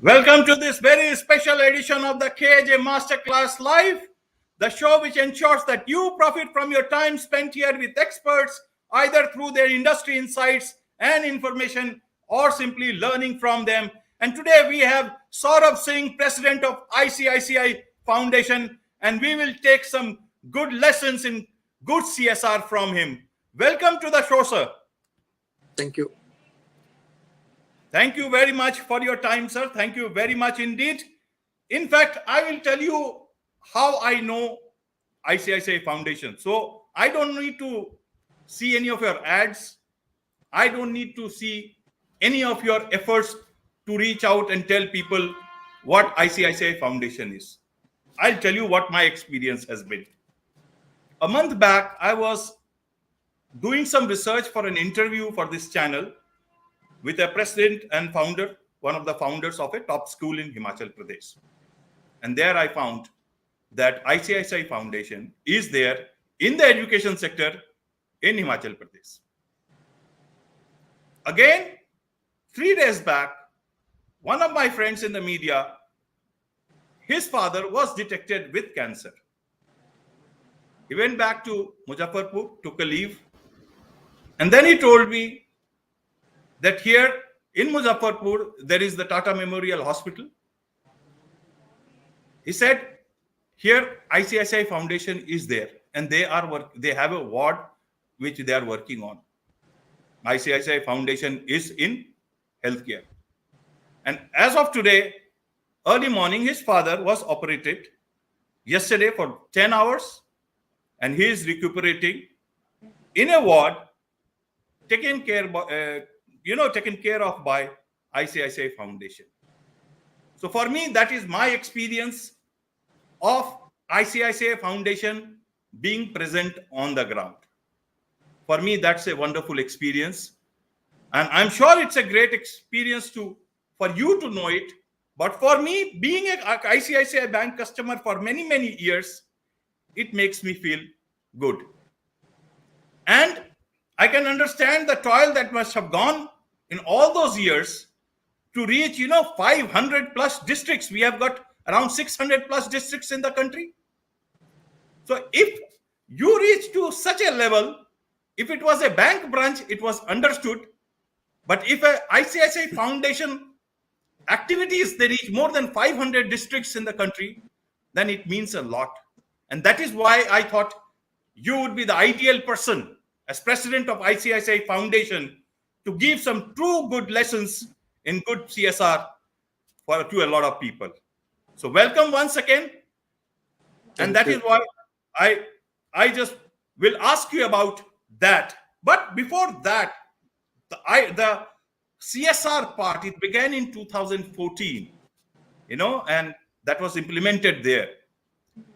Welcome to this very special edition of the KJ Masterclass Live, the show which ensures that you profit from your time spent here with experts, either through their industry insights and information or simply learning from them. And today we have Saurabh Singh, President of ICICI Foundation, and we will take some good lessons in good CSR from him. Welcome to the show, sir. Thank you. Thank you very much for your time, sir. Thank you very much indeed. In fact, I will tell you how I know ICICI Foundation. So I don't need to see any of your ads. I don't need to see any of your efforts to reach out and tell people what ICICI Foundation is. I'll tell you what my experience has been. A month back, I was doing some research for an interview for this channel with a president and founder, one of the founders of a top school in Himachal Pradesh. And there I found that ICICI Foundation is there in the education sector in Himachal Pradesh. Again, 3 days back, one of my friends in the media, his father was detected with cancer. He went back to Muzaffarpur, took a leave, and then he told me that here in Muzaffarpur, there is the Tata Memorial Hospital. He said, here ICICI Foundation is there and they have a ward which they are working on. ICICI Foundation is in healthcare. And as of today, early morning, his father was operated yesterday for 10 hours and he is recuperating in a ward taken care of by ICICI Foundation. So for me, that is my experience of ICICI Foundation being present on the ground. For me, that's a wonderful experience. And I'm sure it's a great experience for you to know it. But for me, being an ICICI Bank customer for many, many years, it makes me feel good. And I can understand the toil that must have gone in all those years to reach, 500 plus districts. We have got around 600 plus districts in the country. So if you reach to such a level, if it was a bank branch, it was understood. But if a ICICI Foundation activities, they reach more than 500 districts in the country, then it means a lot. And that is why I thought you would be the ideal person as president of ICICI Foundation to give some true good lessons in good CSR to a lot of people. So welcome once again. And that is why I just will ask you about that. But before that, the CSR part, it began in 2014, and that was implemented there.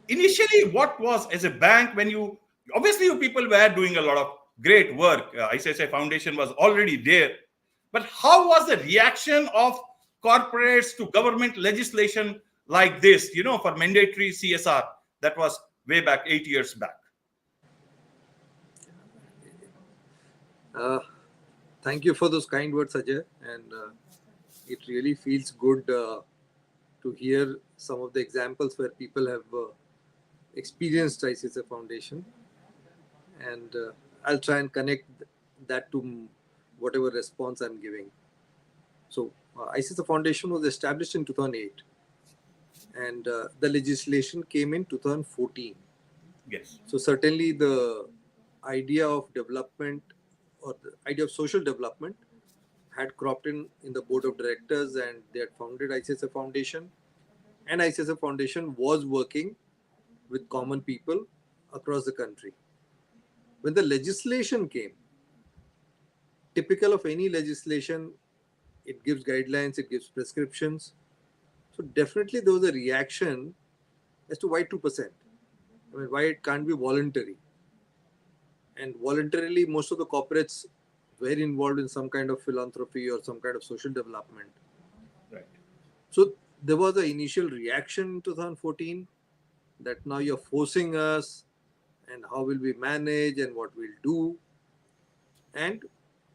Initially, what was as a bank when obviously you people were doing a lot of great work. ICICI Foundation was already there. But how was the reaction of corporates to government legislation like this, for mandatory CSR? That was way back 8 years back. Thank you for those kind words, Ajay. And it really feels good to hear some of the examples where people have experienced ICICI Foundation. And I'll try and connect that to whatever response I'm giving. So ICICI Foundation was established in 2008 and the legislation came in 2014. Yes. So certainly the idea of development or the idea of social development had cropped in the board of directors and they had founded ICICI Foundation, and ICICI Foundation was working with common people across the country. When the legislation came, typical of any legislation, it gives guidelines, it gives prescriptions. So definitely there was a reaction as to why 2%? I mean, why it can't be voluntary? And voluntarily, most of the corporates were involved in some kind of philanthropy or some kind of social development. Right. So there was an initial reaction in 2014 that now you're forcing us and how will we manage and what we'll do. And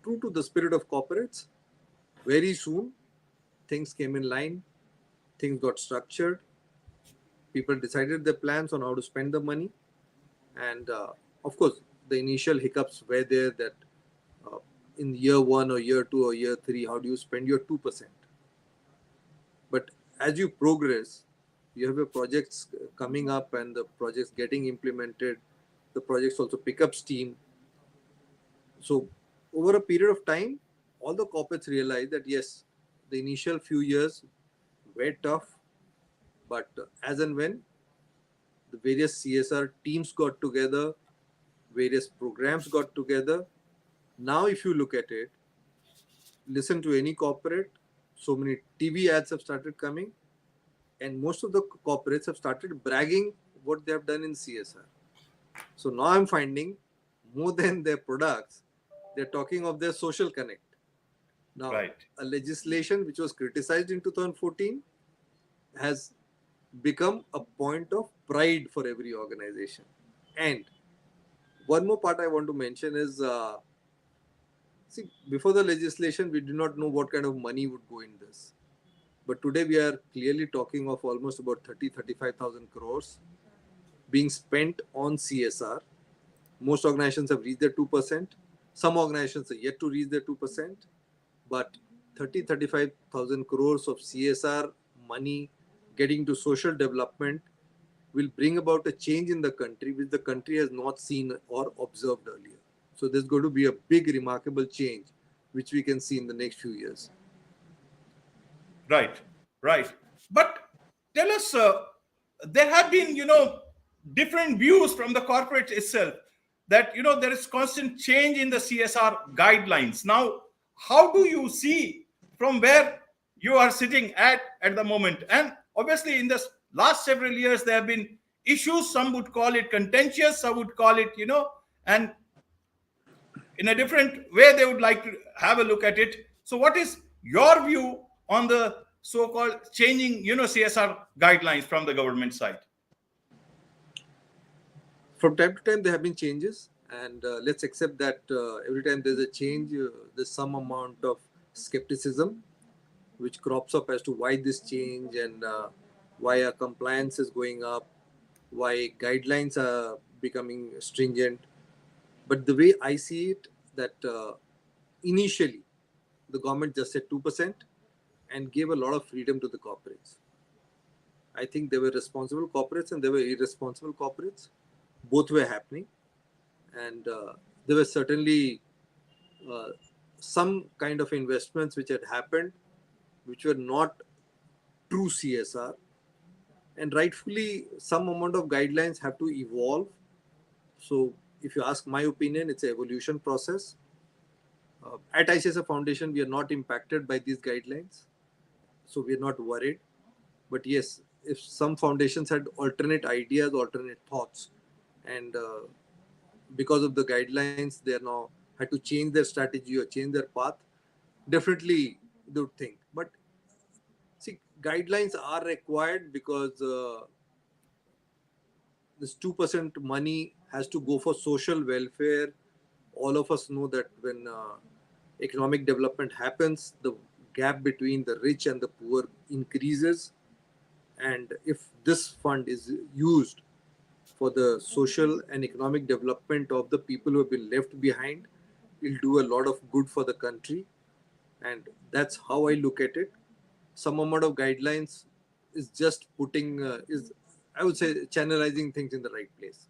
true to the spirit of corporates, very soon things came in line things got structured, people decided their plans on how to spend the money, and of course, the initial hiccups were there that uh, in year one or year two or year three, how do you spend your 2%? But as you progress, you have your projects coming up and the projects getting implemented, the projects also pick up steam. So, over a period of time, all the corporates realize that yes, the initial few years were tough, but as and when the various CSR teams got together, various programs got together. Now, if you look at it, listen to any corporate, so many TV ads have started coming, and most of the corporates have started bragging what they have done in CSR. So now I'm finding more than their products, they're talking of their social connect. Now, Right. a legislation which was criticized in 2014 has become a point of pride for every organization. And one more part I want to mention is see, before the legislation, we did not know what kind of money would go in this. But today we are clearly talking of almost about 35,000 crores being spent on CSR. Most organizations have reached their 2%. Some organizations are yet to reach their 2%. But 35,000 crores of CSR money getting to social development will bring about a change in the country which the country has not seen or observed earlier. So there's going to be a big, remarkable change which we can see in the next few years. Right, right. But tell us, there have been, different views from the corporate itself that, there is constant change in the CSR guidelines. Now, how do you see from where you are sitting at the moment? And obviously, in the last several years, there have been issues. Some would call it contentious, some would call it, and in a different way they would like to have a look at it. So what is your view on the so-called changing CSR guidelines from the government side? From time to time, there have been changes, and let's accept that every time there's a change, there's some amount of skepticism which crops up as to why this change and why our compliance is going up, why guidelines are becoming stringent. But the way I see it, that initially the government just said 2% and gave a lot of freedom to the corporates. I think there were responsible corporates and there were irresponsible corporates. Both were happening, and there were certainly uh, some kind of investments which had happened which were not true CSR, and rightfully some amount of guidelines have to evolve. So if you ask my opinion, it's an evolution process. At ICICI Foundation, we are not impacted by these guidelines, so we are not worried. But yes, if some foundations had alternate ideas, alternate thoughts, and because of the guidelines, they are now had to change their strategy or change their path, definitely they would think. But see, guidelines are required because this 2% money has to go for social welfare. All of us know that when economic development happens, the gap between the rich and the poor increases. And if this fund is used for the social and economic development of the people who have been left behind, it'll do a lot of good for the country. And that's how I look at it. Some amount of guidelines is just putting, is I would say, channelizing things in the right place.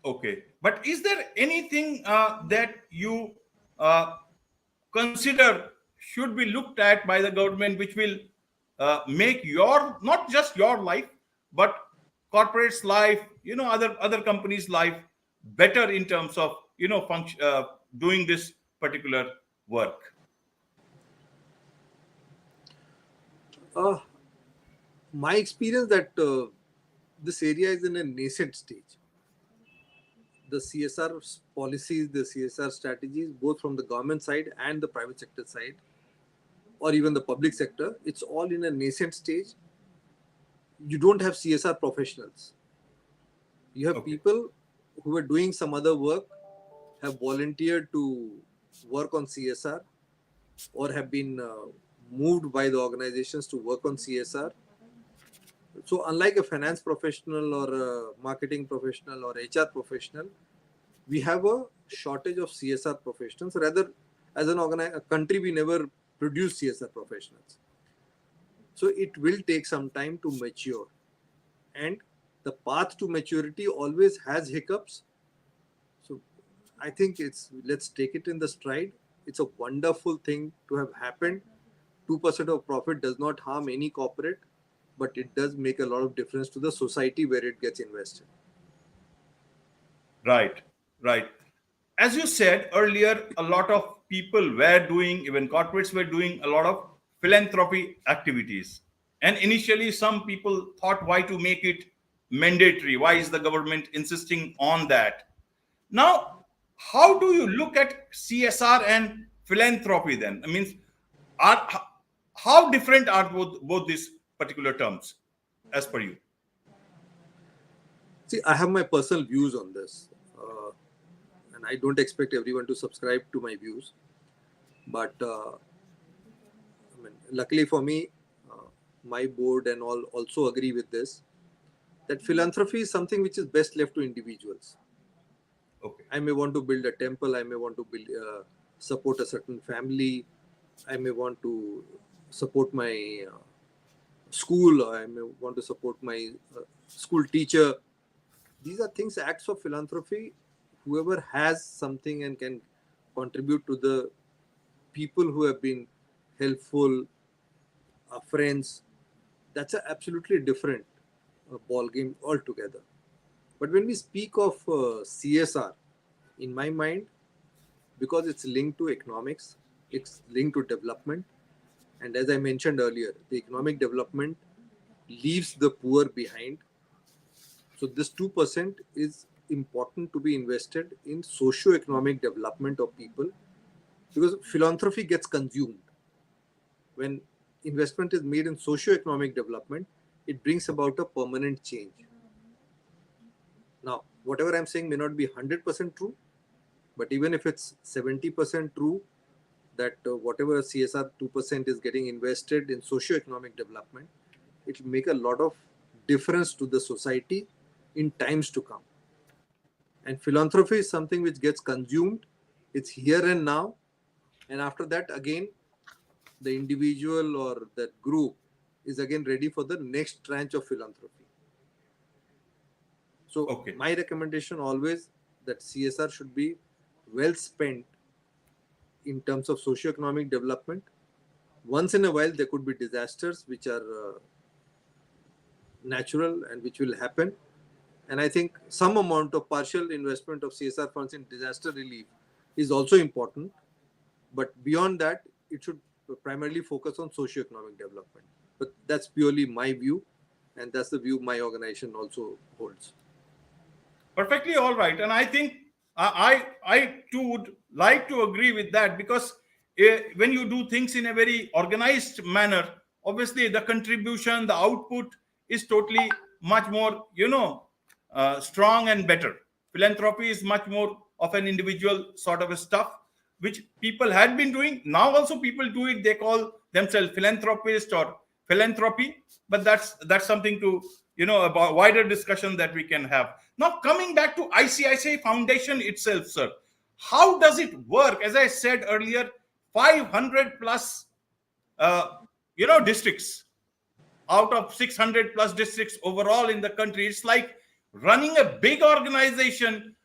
Okay, but is there anything that you uh, consider should be looked at by the government which will make your, not just your life, but corporates life, other companies life better in terms of function, doing this particular work? Uh, my experience that this area is in a nascent stage. The CSR policies, the CSR strategies, both from the government side and the private sector side, or even the public sector, it's all in a nascent stage. You don't have CSR professionals. You have Okay. people who are doing some other work, have volunteered to work on CSR, or have been moved by the organizations to work on CSR. So unlike a finance professional or a marketing professional or HR professional, we have a shortage of CSR professionals. Rather, as a country, we never produce CSR professionals. So it will take some time to mature. And the path to maturity always has hiccups. So I think let's take it in the stride. It's a wonderful thing to have happened. 2% of profit does not harm any corporate, but it does make a lot of difference to the society where it gets invested. Right, right. As you said earlier, a lot of people were doing, even corporates were doing a lot of philanthropy activities. And initially, some people thought, why to make it mandatory? Why is the government insisting on that? Now, how do you look at CSR and philanthropy then? I mean, are, how different are both these particular terms as per you? See, I have my personal views on this, and I don't expect everyone to subscribe to my views. But I mean, luckily for me, my board and all also agree with this, that philanthropy is something which is best left to individuals. Okay. I may want to build a temple. I may want to support a certain family. I may want to support my school. Or I may want to support my school teacher. These are things, acts of philanthropy. Whoever has something and can contribute to the people who have been helpful, friends, that's an absolutely different ball game altogether. But when we speak of CSR, in my mind, because it's linked to economics, it's linked to development, and as I mentioned earlier, the economic development leaves the poor behind. So this 2% is important to be invested in socio-economic development of people, because philanthropy gets consumed. When investment is made in socio-economic development, it brings about a permanent change. Now, whatever I'm saying may not be 100% true, but even if it's 70% true, that whatever CSR 2% is getting invested in socio-economic development, it will make a lot of difference to the society in times to come. And philanthropy is something which gets consumed. It's here and now. And after that, again, the individual or that group is again ready for the next tranche of philanthropy. So Okay. my recommendation always that CSR should be well spent in terms of socio-economic development. Once in a while, there could be disasters which are natural and which will happen. And I think some amount of partial investment of CSR funds in disaster relief is also important. But beyond that, it should primarily focus on socio-economic development. But that's purely my view, and that's the view my organization also holds. Perfectly all right, and I think I too would like to agree with that, because when you do things in a very organized manner, obviously the contribution, the output is totally much more strong and better. Philanthropy is much more of an individual sort of a stuff which people had been doing. Now also people do it. They call themselves philanthropist or philanthropy, but that's something to about wider discussion that we can have. Now coming back to ICICI Foundation itself, sir, how does it work? As I said earlier, 500 plus districts out of 600 plus districts overall in the country. It's like running a big organization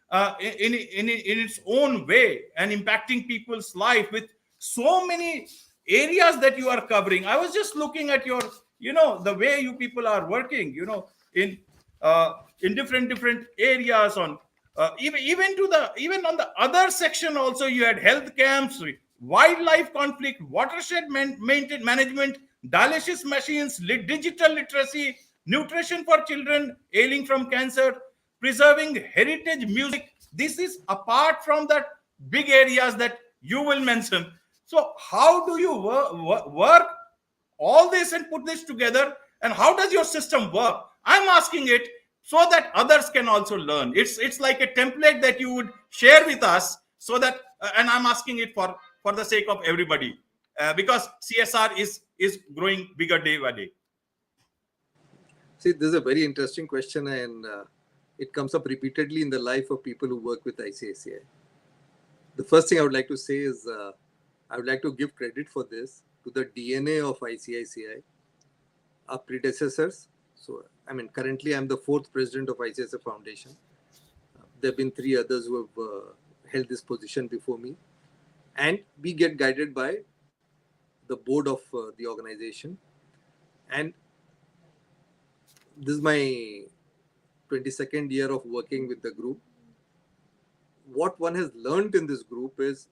in its own way and impacting people's life with so many areas that you are covering. I was just looking at your, the way you people are working, in different areas on even on the other section also. You had health camps, wildlife conflict, watershed management, dialysis machines, digital literacy, nutrition for children ailing from cancer, preserving heritage music. This is apart from the big areas that you will mention. So how do you work all this and put this together, and how does your system work? I'm asking it so that others can also learn. It's like a template that you would share with us, so that and I'm asking it for the sake of everybody. because CSR is growing bigger day by day. See, this is a very interesting question, and it comes up repeatedly in the life of people who work with ICICI. The first thing I would like to say is I would like to give credit for this to the DNA of ICICI, our predecessors. So, I mean, currently I'm the fourth president of ICICI Foundation. There have been three others who have held this position before me. And we get guided by the board of the organization. And this is my 22nd year of working with the group. What one has learned in this group is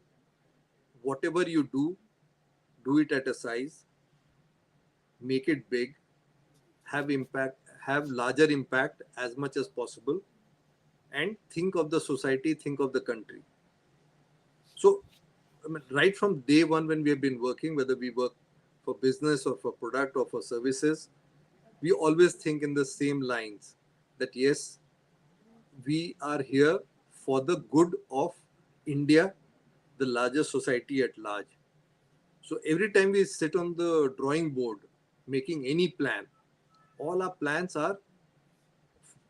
whatever you do it at a size, make it big, have impact, have larger impact as much as possible, and think of the society, think of the country. So, I mean, right from day one when we have been working, whether we work for business or for product or for services, we always think in the same lines that yes, we are here for the good of India, the larger society at large. So every time we sit on the drawing board making any plan, all our plans are,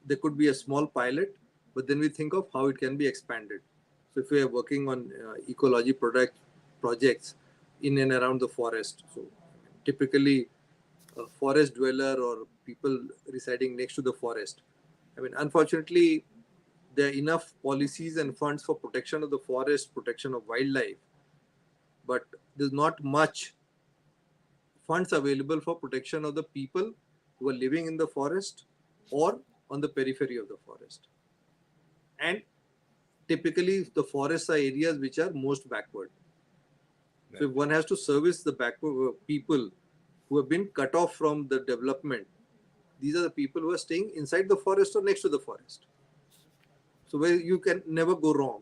there could be a small pilot, but then we think of how it can be expanded. So if we are working on ecology projects in and around the forest, so typically a forest dweller or people residing next to the forest, I mean, unfortunately, there are enough policies and funds for protection of the forest, protection of wildlife, but there's not much funds available for protection of the people who are living in the forest or on the periphery of the forest. And typically, the forests are areas which are most backward. Right. So if one has to service the backward people who have been cut off from the development, these are the people who are staying inside the forest or next to the forest. So where you can never go wrong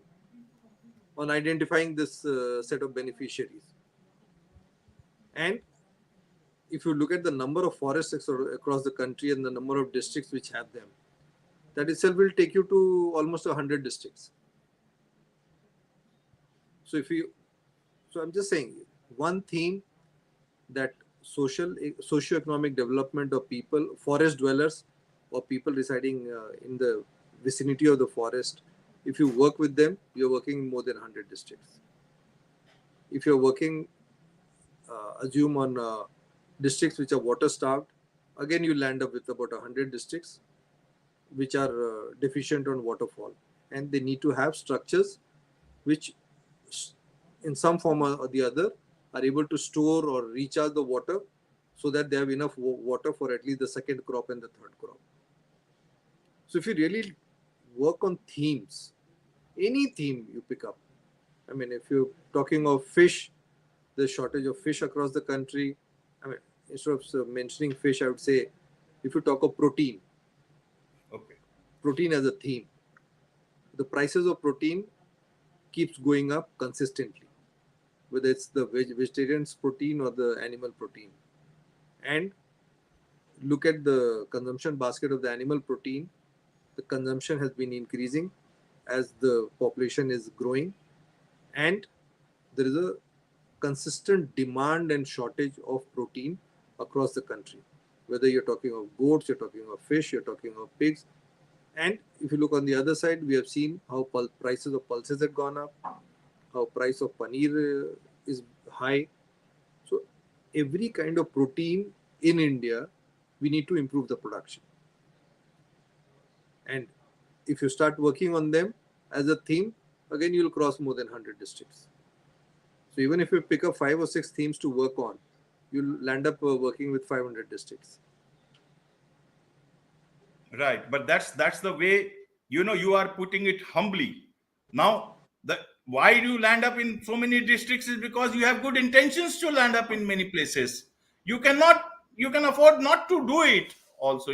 on identifying this set of beneficiaries. And if you look at the number of forests across the country and the number of districts which have them, that itself will take you to almost 100 districts. So I'm just saying one theme that socio-economic development of people, forest dwellers or people residing in the vicinity of the forest, if you work with them, you're working in more than 100 districts. If you're working, assume on districts which are water starved, again you land up with about 100 districts which are deficient on waterfall, and they need to have structures which in some form or the other are able to store or recharge the water so that they have enough water for at least the second crop and the third crop. So if you really work on themes, any theme you pick up, I mean, if you're talking of fish, the shortage of fish across the country, I mean, instead of mentioning fish, I would say if you talk of protein, okay, protein as a theme, the prices of protein keeps going up consistently, whether it's the vegetarian's protein or the animal protein. And look at the consumption basket of the animal protein. The consumption has been increasing as the population is growing, and there is a consistent demand and shortage of protein across the country. Whether you're talking of goats, you're talking of fish, you're talking of pigs. And if you look on the other side, we have seen how prices of pulses have gone up, how price of paneer is high. So every kind of protein in India, we need to improve the production. And if you start working on them as a theme, again, you'll cross more than 100 districts. So even if you pick up 5 or 6 themes to work on, you'll land up working with 500 districts. Right, but that's the way, you are putting it humbly. Now, why do you land up in so many districts is because you have good intentions to land up in many places. You can afford not to do it also,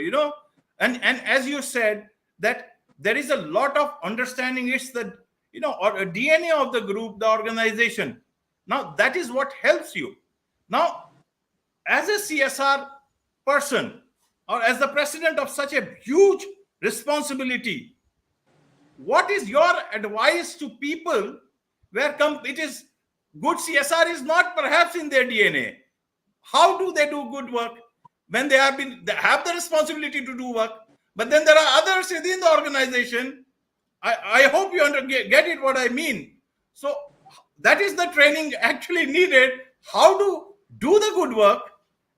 and as you said that there is a lot of understanding. It's the or a DNA of the group, the organization. Now that is what helps you. Now, as a CSR person or as the president of such a huge responsibility, what is your advice to people where it is good CSR is not perhaps in their DNA. How do they do good work when they have the responsibility to do work, but then there are others within the organization. I hope you get it what I mean. So that is the training actually needed. How to do the good work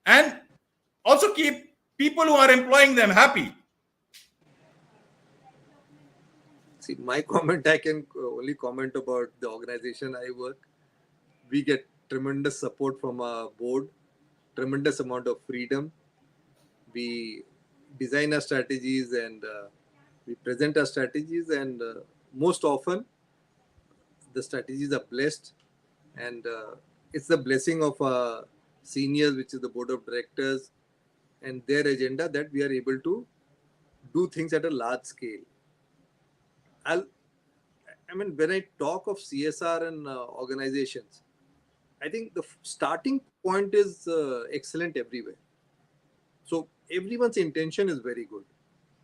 and also keep people who are employing them happy. See, my comment, I can only comment about the organization I work. We get tremendous support from our board, tremendous amount of freedom. We design our strategies and we present our strategies, and most often the strategies are blessed, and it's the blessing of our seniors, which is the board of directors, and their agenda, that we are able to do things at a large scale. I'll, I mean, when I talk of CSR and organizations, I think the starting point is excellent everywhere. So everyone's intention is very good.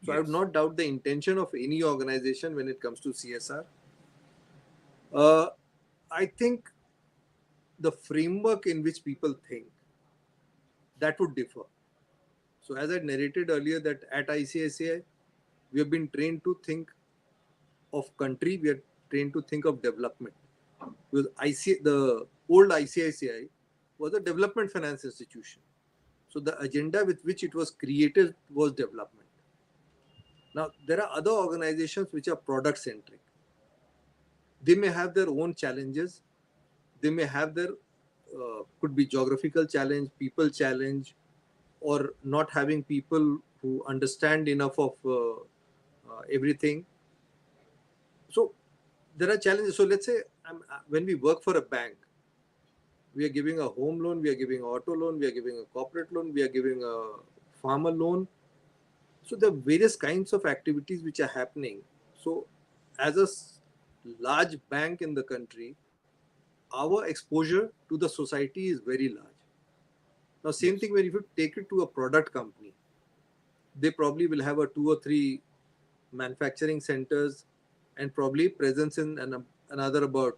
So I would Yes. not doubt the intention of any organization when it comes to CSR. I think the framework in which people think, that would differ. So as I narrated earlier, that at ICICI we have been trained to think of country, we are trained to think of development. Because the old ICICI was a development finance institution. So the agenda with which it was created was development. Now there are other organizations which are product centric. They may have their own challenges. They may have their could be geographical challenge, people challenge, or not having people who understand enough of everything. So there are challenges. So let's say when we work for a bank, we are giving a home loan, we are giving an auto loan, we are giving a corporate loan, we are giving a farmer loan. So there are various kinds of activities which are happening. So as a large bank in the country, our exposure to the society is very large. Now, same Yes. thing when if you take it to a product company, they probably will have a 2 or 3 manufacturing centers and probably presence in another about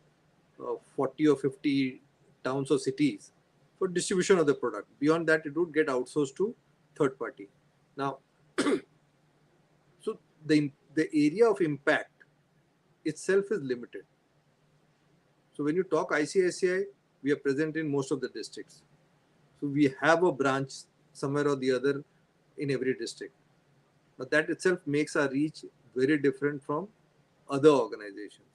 40 or 50 towns or cities for distribution of the product. Beyond that, it would get outsourced to third party. Now, so the area of impact itself is limited. So when you talk ICICI, we are present in most of the districts. So we have a branch somewhere or the other in every district. But that itself makes our reach very different from other organizations.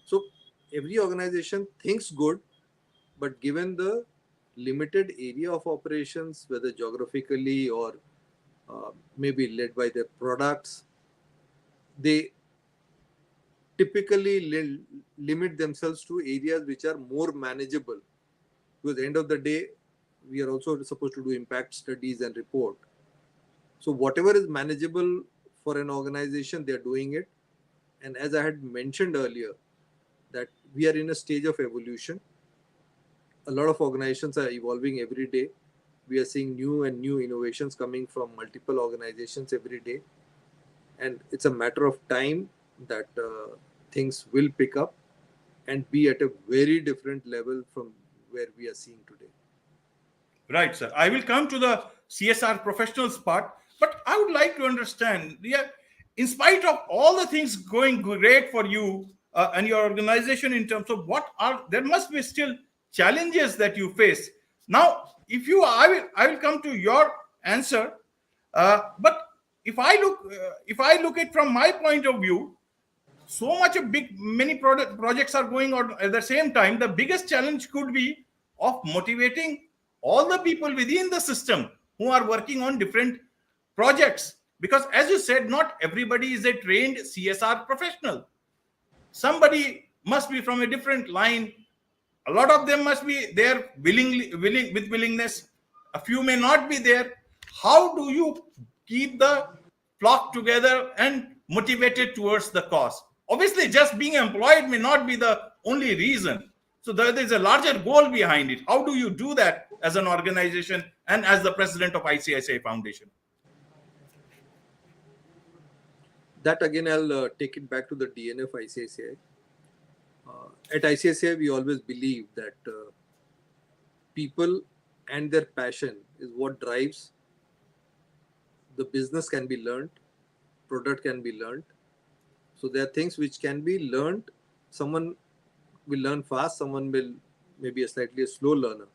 So every organization thinks good, but given the limited area of operations, whether geographically or maybe led by their products, they typically limit themselves to areas which are more manageable. Because at the end of the day, we are also supposed to do impact studies and report. So whatever is manageable for an organization, they are doing it. And as I had mentioned earlier, that we are in a stage of evolution. A lot of organizations are evolving every day. We are seeing new and new innovations coming from multiple organizations every day. And it's a matter of time that things will pick up and be at a very different level from where we are seeing today. Right, sir. I will come to the CSR professionals part, but I would like to understand, yeah, in spite of all the things going great for you and your organization in terms of what are, there must be still challenges that you face. Now, I will come to your answer. But if I look at from my point of view, so much a big many projects are going on at the same time. The biggest challenge could be of motivating all the people within the system who are working on different projects, because as you said, not everybody is a trained CSR professional. Somebody must be from a different line. A lot of them must be there willing with willingness. A few may not be there. How do you keep the flock together and motivated towards the cause? Obviously, just being employed may not be the only reason. So there is a larger goal behind it. How do you do that as an organization and as the president of ICICI Foundation? That again, I'll take it back to the DNA of ICICI. At ICICI, we always believe that people and their passion is what drives the business. Can be learned, product can be learned. So there are things which can be learned. Someone will learn fast, someone will maybe a slightly slow learner.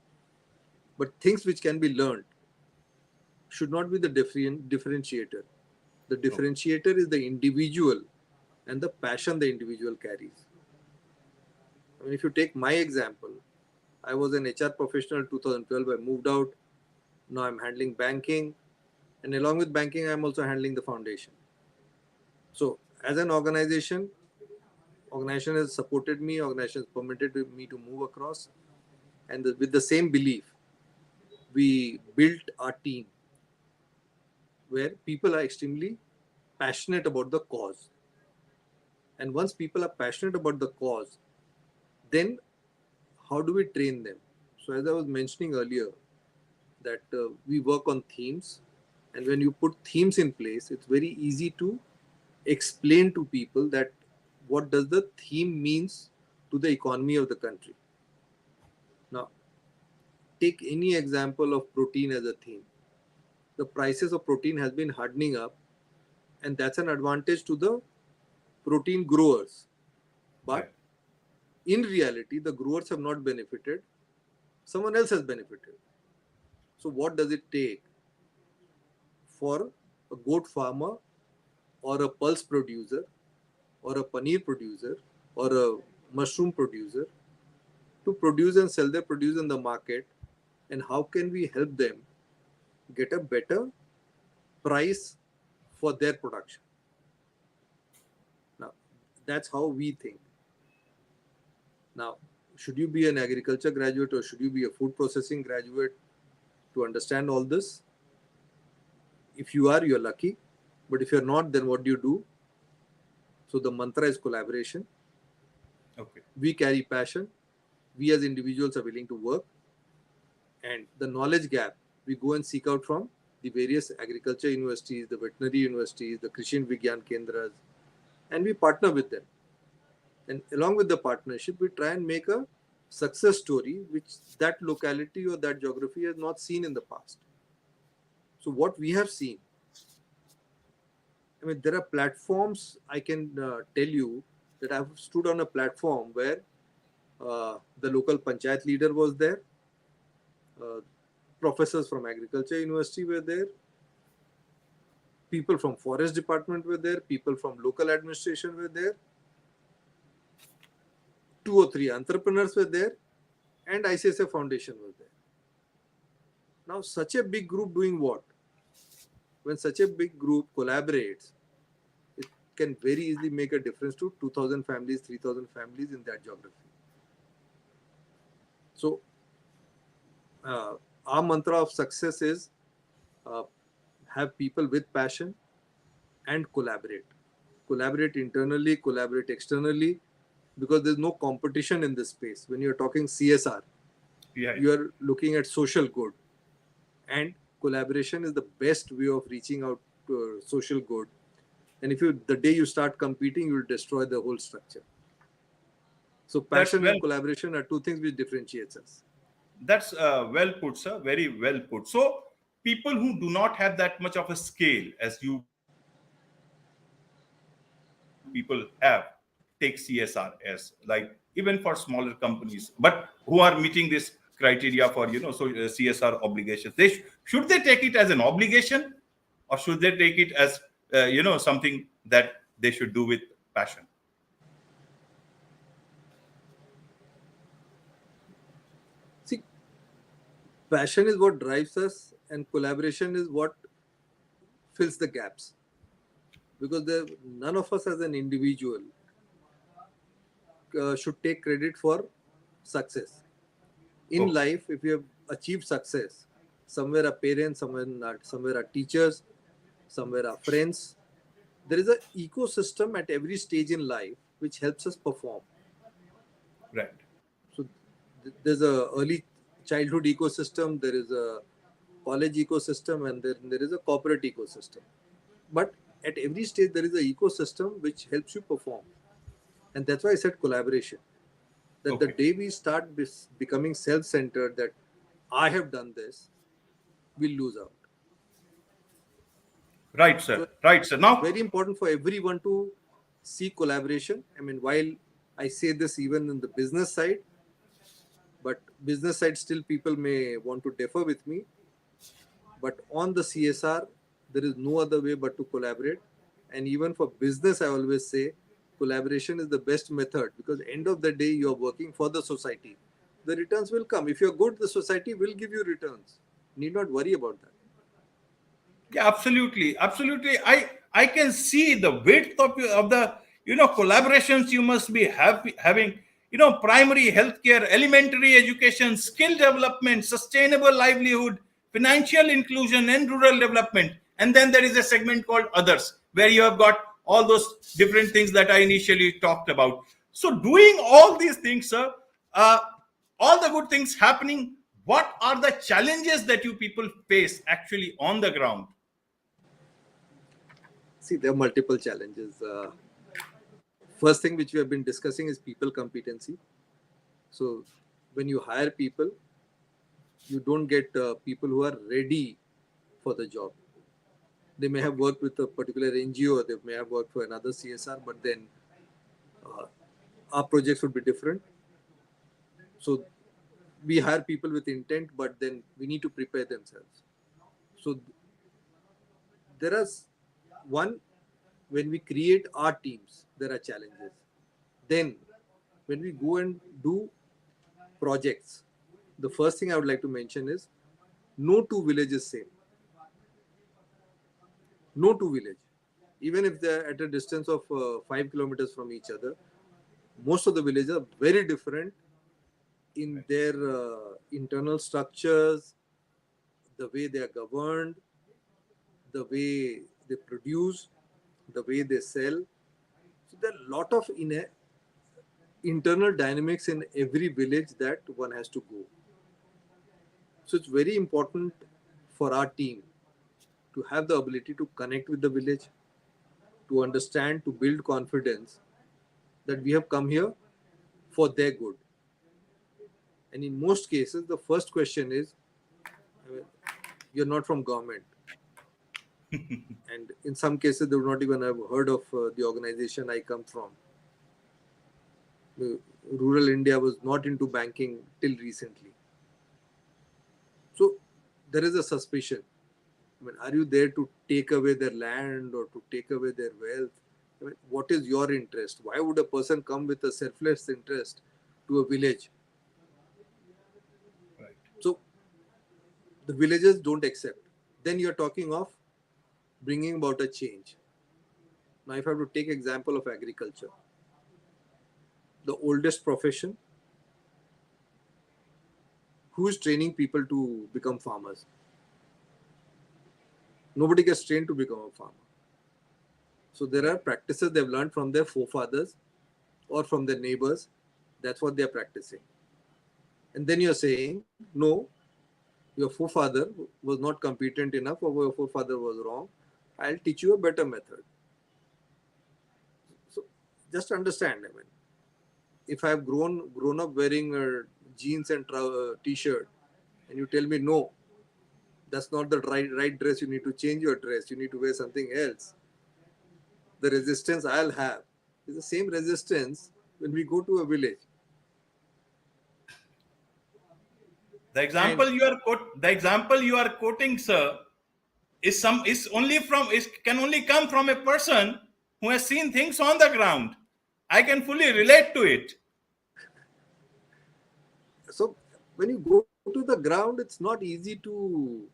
But things which can be learned should not be the differentiator. The Okay. differentiator is the individual and the passion the individual carries. I mean, if you take my example, I was an HR professional 2012. I moved out. Now I'm handling banking, and along with banking, I'm also handling the foundation. So, as an organization has supported me. Organization has permitted me to move across, and with the same belief, we built our team where people are extremely passionate about the cause. And once people are passionate about the cause, then how do we train them? So, as I was mentioning earlier, that we work on themes, and when you put themes in place, it's very easy to explain to people that what does the theme means to the economy of the country. Now, take any example of protein as a theme. The prices of protein has been hardening up, and that's an advantage to the protein growers. But Right. in reality, the growers have not benefited, someone else has benefited. So what does it take for a goat farmer or a pulse producer or a paneer producer or a mushroom producer to produce and sell their produce in the market, and how can we help them get a better price for their production? Now, that's how we think. Now, should you be an agriculture graduate or should you be a food processing graduate to understand all this? If you are, you're lucky. But if you're not, then what do you do? So the mantra is collaboration. Okay. We carry passion. We as individuals are willing to work. And the knowledge gap, we go and seek out from the various agriculture universities, the veterinary universities, the Krishan Vigyan Kendras, and we partner with them. And along with the partnership, we try and make a success story which that locality or that geography has not seen in the past. So what we have seen, I mean, there are platforms. I can tell you that I've stood on a platform where the local panchayat leader was there, uh, professors from agriculture university were there, people from forest department were there, people from local administration were there, two or three entrepreneurs were there, and ICICI Foundation was there. Now, such a big group doing what? When such a big group collaborates, it can very easily make a difference to 2,000 families, 3,000 families in that geography. So, our mantra of success is uh, have people with passion and collaborate. Collaborate internally, collaborate externally, because there's no competition in this space. When you're talking CSR, Yeah. Yeah. you're looking at social good, and collaboration is the best way of reaching out to social good. And if you, the day you start competing, you'll destroy the whole structure. So That's passion well. and collaboration are two things which differentiates us. That's well put, sir. Very well put. So people who do not have that much of a scale as you people have take CSR as like even for smaller companies, but who are meeting this criteria for CSR obligations. Should they take it as an obligation, or should they take it as something that they should do with passion? See, passion is what drives us, and collaboration is what fills the gaps. Because none of us as an individual should take credit for success. In Okay. life, if you have achieved success, somewhere are parents, somewhere are teachers, somewhere are friends. There is an ecosystem at every stage in life which helps us perform. Right. So there's a early childhood ecosystem, there is a college ecosystem, and then there is a corporate ecosystem. But at every stage, there is an ecosystem which helps you perform. And that's why I said collaboration. That the Okay. day we start becoming self-centered, that I have done this, we'll lose out. Right, So sir. Right, sir. it's Now, very important for everyone to see collaboration. I mean, while I say this even in the business side, but business side still people may want to differ with me. But on the CSR, there is no other way but to collaborate. And even for business, I always say collaboration is the best method, because end of the day you are working for the society. The returns will come. If you're good, the society will give you returns. Need not worry about that. yeah, absolutely, absolutely. I can see the width of the collaborations you must be having. Primary healthcare, elementary education, skill development, sustainable livelihood, financial inclusion, and rural development. And then there is a segment called others, where you have got all those different things that I initially talked about. So, doing all these things, sir, uh, all the good things happening. What are the challenges that you people face actually on the ground? See, there are multiple challenges. First thing which we have been discussing is people competency. So when you hire people, you don't get people who are ready for the job. They may have worked with a particular NGO, they may have worked for another CSR, but then uh, our projects would be different. So we hire people with intent, but then we need to prepare themselves. So there is one, when we create our teams, there are challenges. Then when we go and do projects, the first thing I would like to mention is no two villages same. No two village, even if they're at a distance of 5 kilometers from each other, most of the villages are very different in their internal structures, the way they are governed, the way they produce, the way they sell. So there are a lot of internal dynamics in every village that one has to go. So it's very important for our team to have the ability to connect with the village, to understand, to build confidence that we have come here for their good. And in most cases, the first question is, I mean, you're not from government. And in some cases, they would not even have heard of the organization I come from. Rural India was not into banking till recently. So there is a suspicion. I mean, are you there to take away their land or to take away their wealth? I mean, what is your interest? Why would a person come with a selfless interest to a village? Right. So the villagers don't accept. Then you're talking of bringing about a change. Now, if I have to take example of agriculture, the oldest profession, who is training people to become farmers? Nobody gets trained to become a farmer. So there are practices they've learned from their forefathers or from their neighbors. That's what they're practicing. And then you're saying, no, your forefather was not competent enough, or your forefather was wrong. I'll teach you a better method. So just understand, I mean, if I've grown up wearing jeans and t-shirt, and you tell me no, that's not the right dress, you need to change your dress, you need to wear something else, the resistance I'll have is the same resistance when we go to a village. And The example you are quoting, sir, is can only come from a person who has seen things on the ground. I can fully relate to it. so when you go to the ground, it's not easy to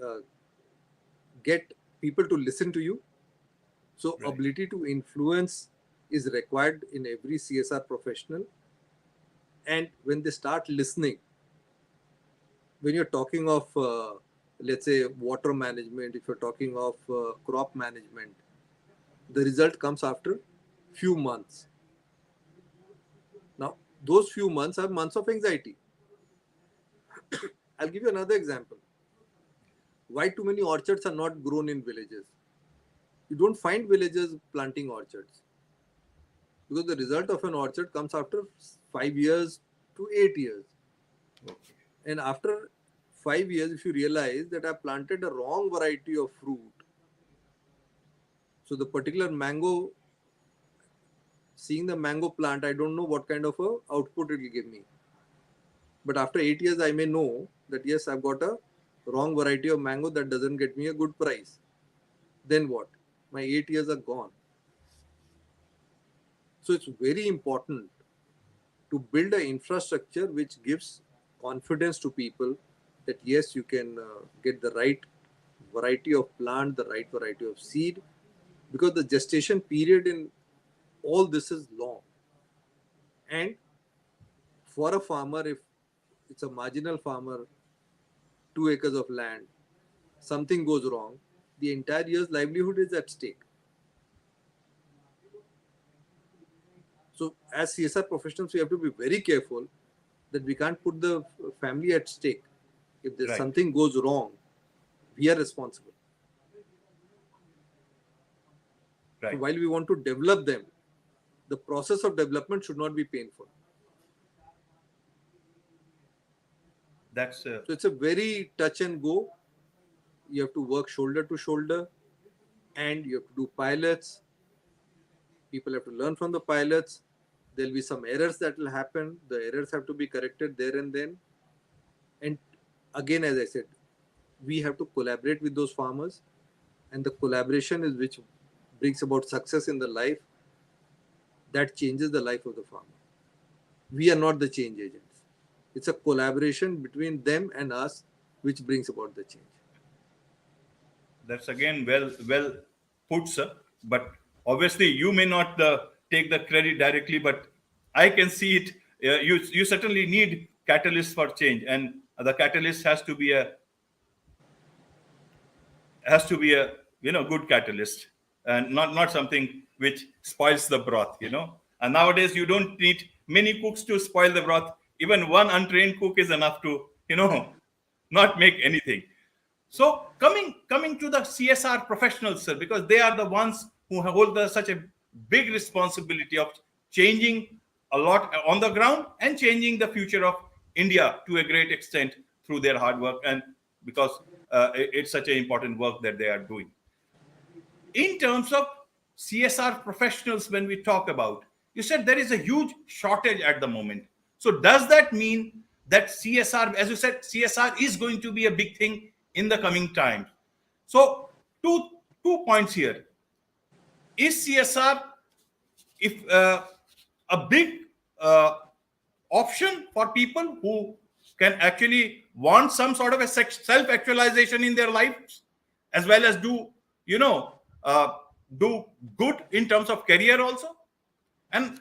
uh, get people to listen to you. So Right. ability to influence is required in every CSR professional. And when they start listening, when you're talking of, let's say, water management, if you're talking of crop management, the result comes after few months. Now, those few months are months of anxiety. I'll give you another example. Why too many orchards are not grown in villages? You don't find villagers planting orchards because the result of an orchard comes after 5 years to 8 years. Okay. And after 5 years, if you realize that I planted a wrong variety of fruit, so the particular mango, seeing the mango plant, I don't know what kind of a output it will give me. But after 8 years, I may know that yes, I've got a wrong variety of mango that doesn't get me a good price. Then what? My 8 years are gone. So it's very important to build an infrastructure which gives confidence to people that yes, you can get the right variety of plant, the right variety of seed, because the gestation period in all this is long. And for a farmer, if it's a marginal farmer, 2 acres of land, something goes wrong, the entire year's livelihood is at stake. So, as CSR professionals, we have to be very careful that we can't put the family at stake. If there's Right. something goes wrong, we are responsible. So, Right. while we want to develop them, the process of development should not be painful. That's So, it's a very touch and go. You have to work shoulder to shoulder, and you have to do pilots. People have to learn from the pilots. There'll be some errors that will happen. The errors have to be corrected there and then. And again, as I said, we have to collaborate with those farmers, and the collaboration is which brings about success in the life that changes the life of the farmer. We are not the change agents. It's a collaboration between them and us which brings about the change. That's again well put, sir. But obviously, you may not take the credit directly, but I can see it. You certainly need catalyst for change, and the catalyst has to be a good catalyst, and not something which spoils the broth. And nowadays you don't need many cooks to spoil the broth. Even one untrained cook is enough to not make anything. So coming to the CSR professionals, sir, because they are the ones who hold such a big responsibility of changing a lot on the ground and changing the future of India to a great extent through their hard work, and because it's such an important work that they are doing. In terms of CSR professionals, when we talk about, you said there is a huge shortage at the moment. So does that mean that CSR, as you said, CSR is going to be a big thing in the coming times? So two points here. Is CSR if a big uh, option for people who can actually want some sort of a self actualization in their lives, as well as you know uh, do good in terms of career also? And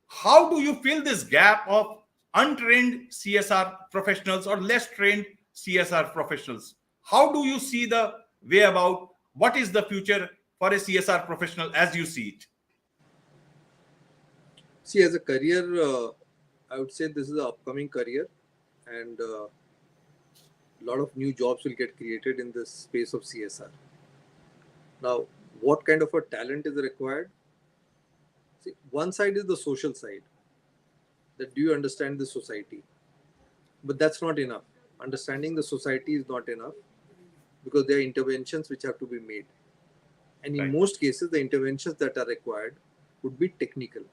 how do you fill this gap of untrained CSR professionals or less trained CSR professionals? How do you see the way about what is the future for a CSR professional as you see it? See, as a career, I would say this is an upcoming career, and a lot of new jobs will get created in this space of CSR. Now, what kind of a talent is required? See, one side is the social side. That do you understand the society? But that's not enough. Understanding the society is not enough because there are interventions which have to be made. And in Right. most cases, the interventions that are required would be technical.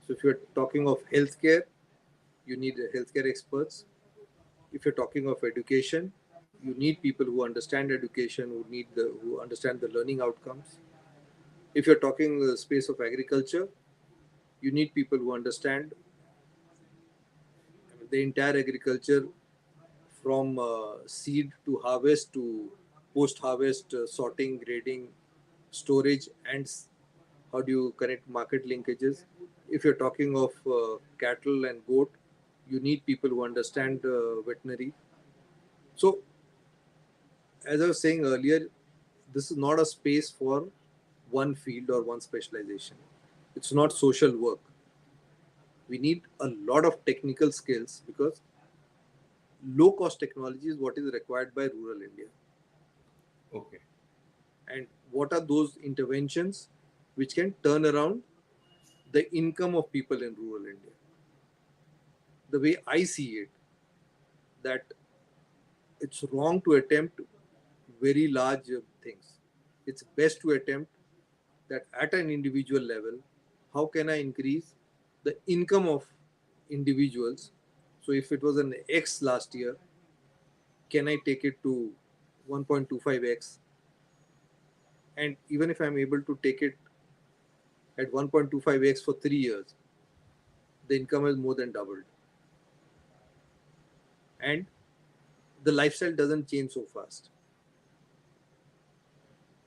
So if you're talking of healthcare, you need healthcare experts. If you're talking of education, you need people who understand education, who understand the learning outcomes. If you're talking the space of agriculture, you need people who understand the entire agriculture from seed to harvest to post harvest sorting, grading, storage, and how do you connect market linkages. If you're talking of cattle and goat, you need people who understand veterinary. So, as I was saying earlier, this is not a space for one field or one specialization. It's not social work. We need a lot of technical skills because low cost technology is what is required by rural India. Okay. And what are those interventions which can turn around the income of people in rural India. The way I see it, that it's wrong to attempt very large things. It's best to attempt that at an individual level, how can I increase the income of individuals? So if it was an X last year, can I take it to 1.25x? And even if I'm able to take it at 1.25x for 3 years, the income is more than doubled. And the lifestyle doesn't change so fast.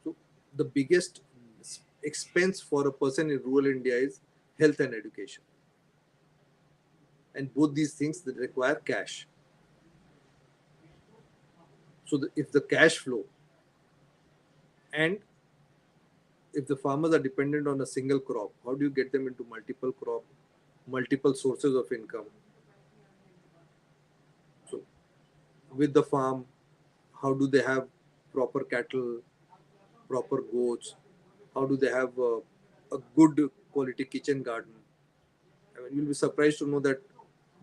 So the biggest expense for a person in rural India is health and education. And both these things that require cash. So if the cash flow, and if the farmers are dependent on a single crop, how do you get them into multiple crop, multiple sources of income? So with the farm, how do they have proper cattle, proper goats? How do they have a good quality kitchen garden? I mean, you'll be surprised to know that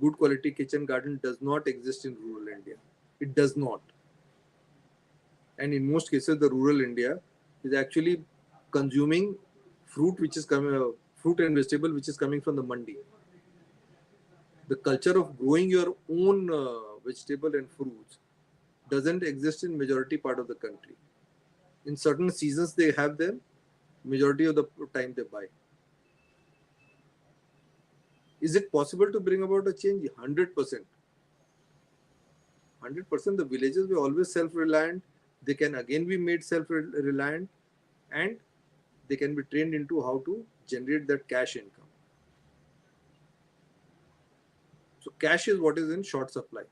good quality kitchen garden does not exist in rural India. It does not. And in most cases, the rural India is actually consuming fruit which is coming, fruit and vegetable which is coming from the mandi. The culture of growing your own vegetable and fruits doesn't exist in majority part of the country. In certain seasons they have them, majority of the time they buy. Is it possible to bring about a change? 100%. 100%. The villages were always self-reliant. They can again be made self-reliant, and they can be trained into how to generate that cash income. So cash is what is in short supply.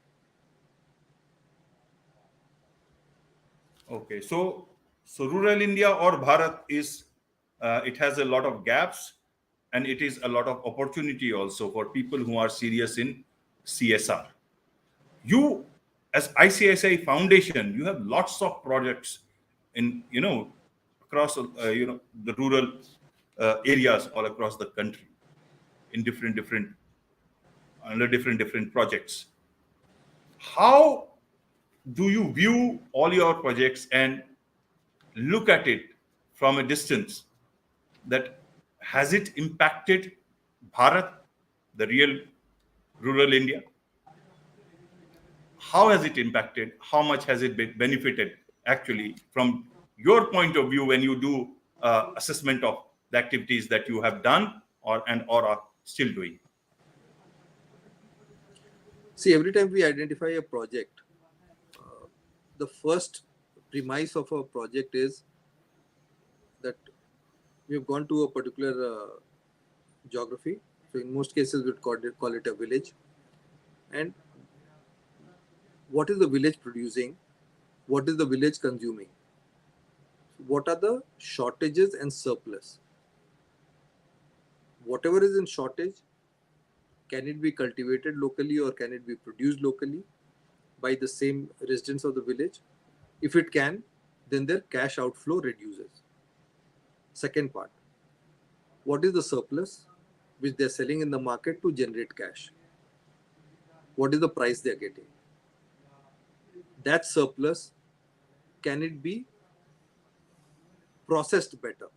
Okay, so rural India or Bharat is it has a lot of gaps, and it is a lot of opportunity also for people who are serious in CSR. You, as ICICI Foundation, you have lots of projects in across the rural areas all across the country in different under different projects. How do you view all your projects and look at it from a distance, that has it impacted Bharat, the real rural India? How has it impacted? How much has it benefited actually from your point of view when you do assessment of the activities that you have done or are still doing? See, every time we identify a project, the first premise of a project is that we have gone to a particular geography. So in most cases, we'd call it a village. And what is the village producing? What is the village consuming? What are the shortages and surplus? Whatever is in shortage, can it be cultivated locally or can it be produced locally by the same residents of the village? If it can, then their cash outflow reduces. Second part, what is the surplus which they're selling in the market to generate cash? What is the price they're getting? That surplus, can it be processed better?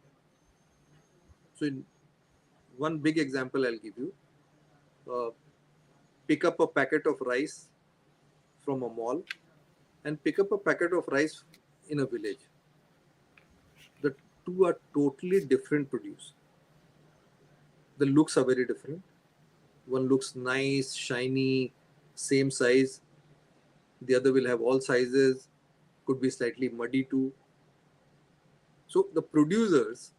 So, in one big example I'll give you, uh, pick up a packet of rice from a mall and pick up a packet of rice in a village. The two are totally different produce. The looks are very different. One looks nice, shiny, same size. The other will have all sizes, could be slightly muddy too. So the producers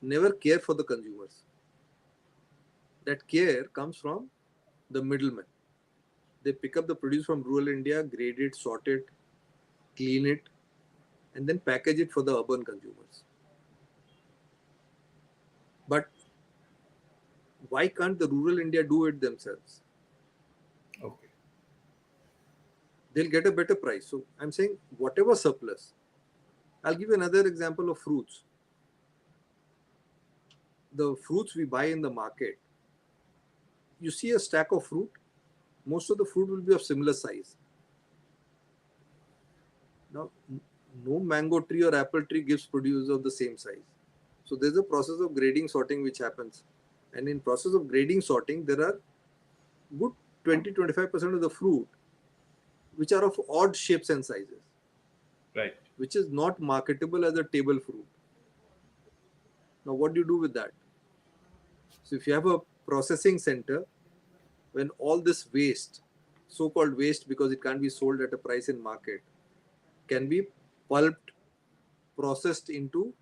never care for the consumers. That care comes from the middlemen. They pick up the produce from rural India, grade it, sort it, clean it, and then package it for the urban consumers. But why can't the rural India do it themselves? Okay. They'll get a better price. So I'm saying whatever surplus. I'll give you another example of fruits. the fruits we buy in the market, you see a stack of fruit, most of the fruit will be of similar size. Now, no mango tree or apple tree gives produce of the same size. So there's a process of grading sorting which happens. And in process of grading sorting, there are good 20-25% of the fruit which are of odd shapes and sizes, Right. which is not marketable as a table fruit. Now, what do you do with that? So if you have a processing center, when all this waste, so-called waste because it can't be sold at a price in market, can be pulped, processed into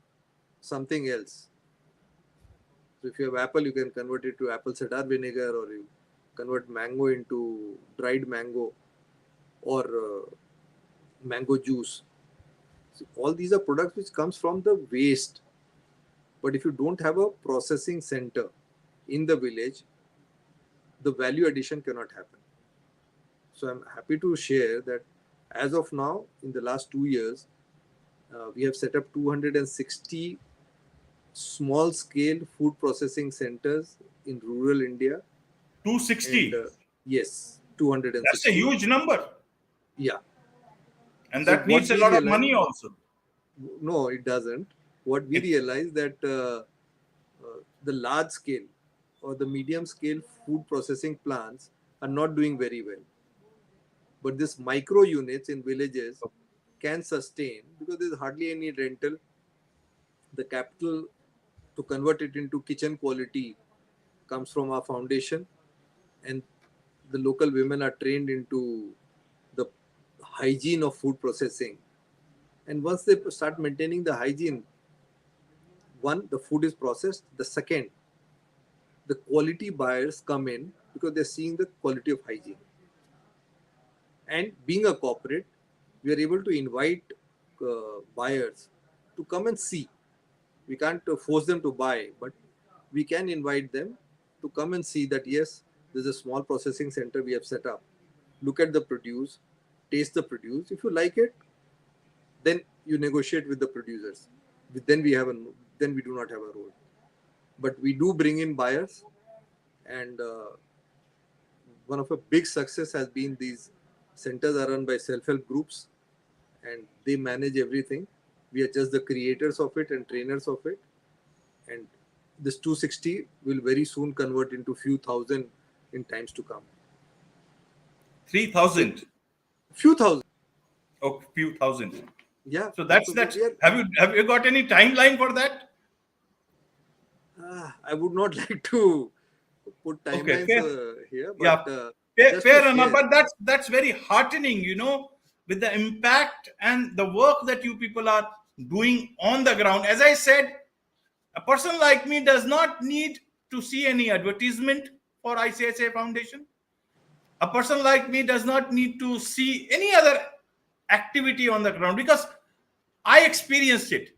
something else. So if you have apple, you can convert it to apple cider vinegar, or you convert mango into dried mango, or mango juice. So all these are products which comes from the waste. But if you don't have a processing center in the village, the value addition cannot happen. So I'm happy to share that as of now, in the last 2 years, we have set up 260 small scale food processing centers in rural India. And 260. yes, That's a 260. huge number. Yeah. And So that what needs a we lot of realized, money also. no, it doesn't. What we It, realized that the large scale or the medium scale food processing plants are not doing very well. But this micro units in villages can sustain because there's hardly any rental. The capital to convert it into kitchen quality comes from our foundation, and the local women are trained into the hygiene of food processing. And once they start maintaining the hygiene, one, the food is processed. The second, the quality buyers come in because they're seeing the quality of hygiene. And being a corporate, we are able to invite buyers to come and see. We can't force them to buy, but we can invite them to come and see that yes, there's a small processing center we have set up. Look at the produce, taste the produce. If you like it, then you negotiate with the producers. Then we do not have a role, but we do bring in buyers. And one of a big success has been these centers are run by self-help groups, and they manage everything. We are just the creators of it and trainers of it. And this 260 will very soon convert into few thousand in times to come. So 3,000. few thousand, Oh, few thousand. yeah. So So that's. we are. Have you got any timeline for that? I would not like to put Okay, timelines fair. here, but Yeah, fair, just to fair enough. share. But that's very heartening, with the impact and the work that you people are doing on the ground. As I said, a person like me does not need to see any advertisement for ICICI Foundation. A person like me does not need to see any other activity on the ground because I experienced it.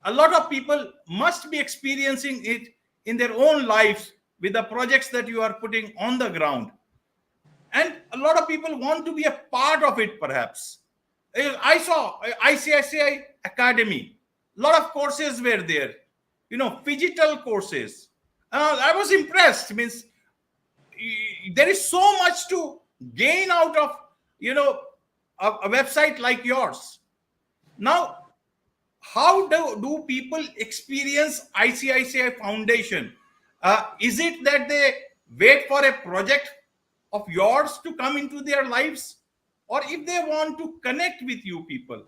A lot of people must be experiencing it in their own lives with the projects that you are putting on the ground. And a lot of people want to be a part of it, perhaps. I saw ICICI Academy. A lot of courses were there, digital courses. I was impressed. Means there is so much to gain out of, you know, a website like yours. Now, how do people experience ICICI Foundation? Is it that they wait for a project of yours to come into their lives? Or if they want to connect with you people,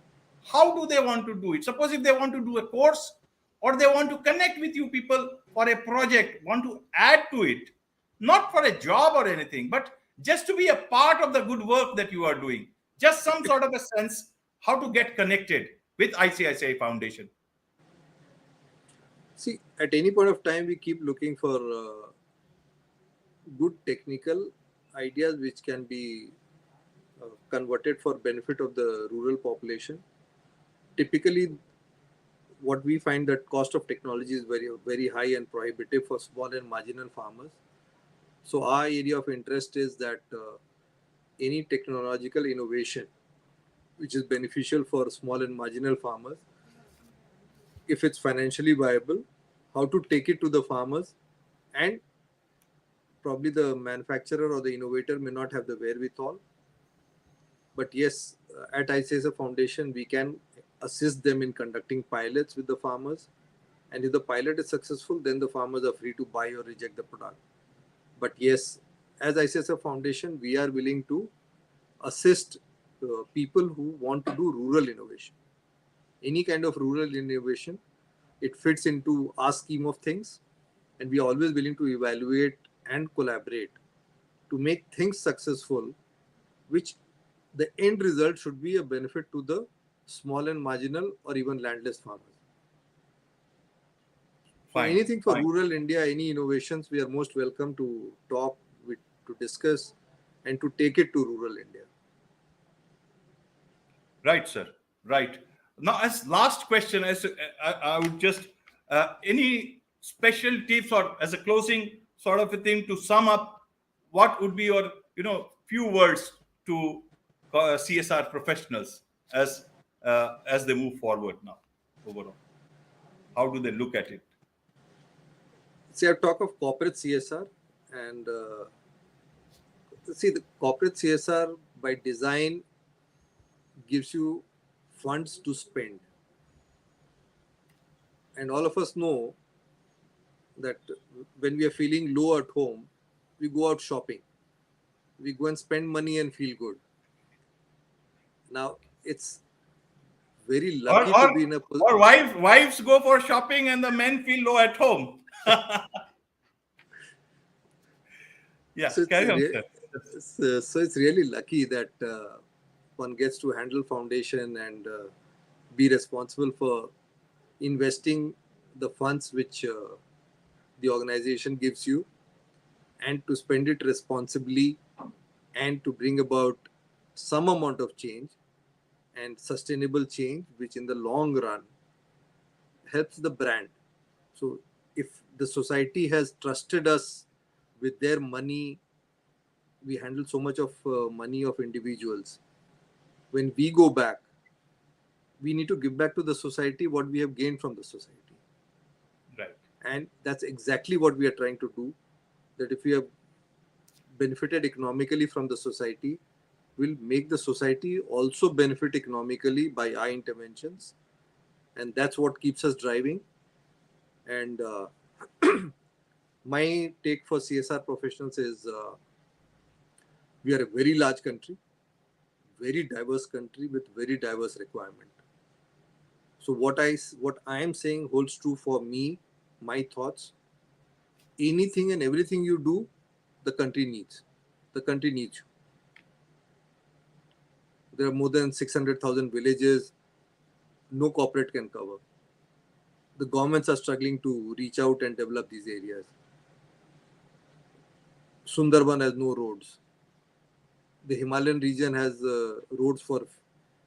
how do they want to do it? Suppose if they want to do a course or they want to connect with you people for a project, want to add to it, not for a job or anything, but just to be a part of the good work that you are doing, just some sort of a sense how to get connected with ICICI Foundation. See, at any point of time, we keep looking for good technical ideas which can be converted for benefit of the rural population. Typically, what we find that cost of technology is very high and prohibitive for small and marginal farmers. So our area of interest is that any technological innovation which is beneficial for small and marginal farmers, if it's financially viable, how to take it to the farmers, and probably the manufacturer or the innovator may not have the wherewithal. But yes, at ICICI Foundation, we can assist them in conducting pilots with the farmers. And if the pilot is successful, then the farmers are free to buy or reject the product. But yes, as ICICI Foundation, we are willing to assist people who want to do rural innovation. Any kind of rural innovation, it fits into our scheme of things, and we are always willing to evaluate and collaborate to make things successful, which the end result should be a benefit to the small and marginal or even landless farmers. So Fine. anything for Fine. rural India, any innovations, we are most welcome to talk with, to discuss, and to take it to rural India. Right, sir. Right. Now, as last question, as I would just any special tips or as a closing sort of a thing to sum up, what would be your few words to CSR professionals as they move forward now overall? How do they look at it? See, I talk of corporate CSR, and see, the corporate CSR by design gives you funds to spend, and all of us know that when we are feeling low at home, we go out shopping, we go and spend money and feel good. Now it's very Or lucky to or be in a or wives go for shopping and the men feel low at home. Yeah, so it's carry on, sir. so it's really lucky that one gets to handle foundation and be responsible for investing the funds which the organization gives you, and to spend it responsibly, and to bring about some amount of change and sustainable change, which in the long run helps the brand. So if the society has trusted us with their money, we handle so much of money of individuals. When we go back, we need to give back to the society what we have gained from the society. Right. And that's exactly what we are trying to do. That if we have benefited economically from the society, we'll make the society also benefit economically by our interventions. And that's what keeps us driving. And my take for CSR professionals is we are a very large country, very diverse country with very diverse requirement. So what I am saying holds true for me, my thoughts. Anything and everything you do, the country needs. The country needs you. There are more than 600,000 villages. No corporate can cover. The governments are struggling to reach out and develop these areas. Sundarban has no roads. The Himalayan region has roads for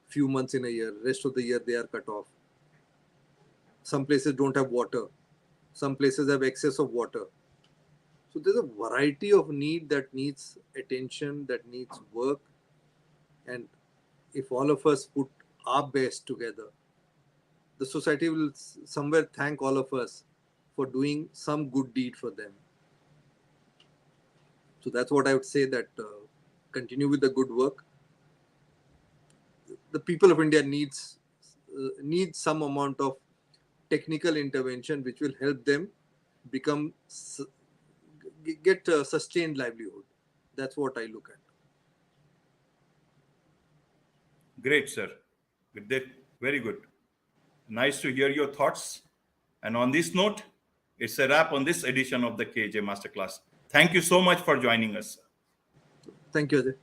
few months in a year. Rest of the year they are cut off. Some places don't have water. Some places have excess of water. So there's a variety of need that needs attention, that needs work. And if all of us put our best together, the society will somewhere thank all of us for doing some good deed for them. So that's what I would say, that continue with the good work. The people of India needs some amount of technical intervention which will help them become get sustained livelihood. That's what I look at. Great, sir. Good. Very good. Nice to hear your thoughts. And on this note, it's a wrap on this edition of the KJ Masterclass. Thank you so much for joining us. Thank you, Ajay.